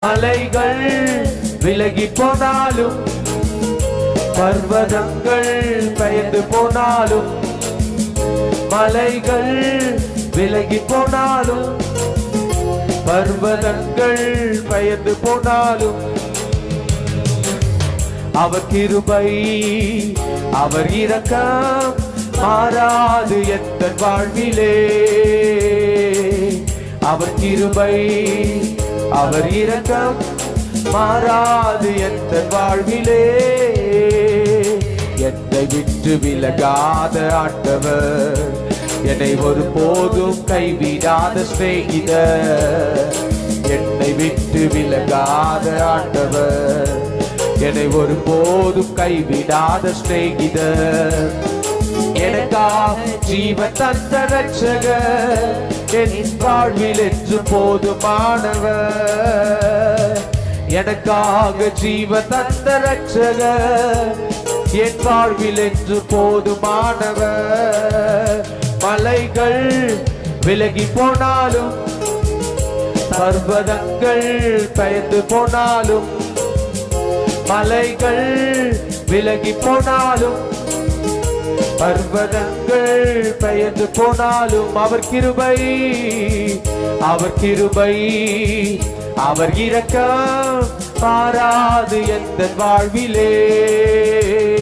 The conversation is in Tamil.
மலைகள் விலகி போனாலும் பர்வதங்கள் பயந்து போனாலும் மலைகள் விலகி போனாலும் பர்வதங்கள் பயந்து போனாலும் அவர் கிருபை அவர் இரக்கம் மாறாது எந்த வாழ்விலே அவர் கிருபை அவர் இரக்கம் மாறாது எந்த வாழ்விலே என்னை விட்டு விலகாத ஆண்டவர் என்னை ஒரு போதும் கைவிடாத சிநேகிதர் என்னை விட்டு விலகாத ஆண்டவர் என்னை ஒரு போதும் கைவிடாத சிநேகிதர் எனக்காக ஜீவன் தந்த ரட்சகர் என் வாழ்வில் என்று போதுமானவர் எனக்காக ஜீவன் தந்த ரட்சகர் என் வாழ்வில் என்று போதுமானவர் மலைகள் விலகி போனாலும் பர்வதங்கள் பயந்து போனாலும் மலைகள் விலகி போனாலும் பர்வதங்கள் பயந்து போனாலும் அவர் கிருபை அவர் இரக்கம் மாறாது எந்த வாழ்விலே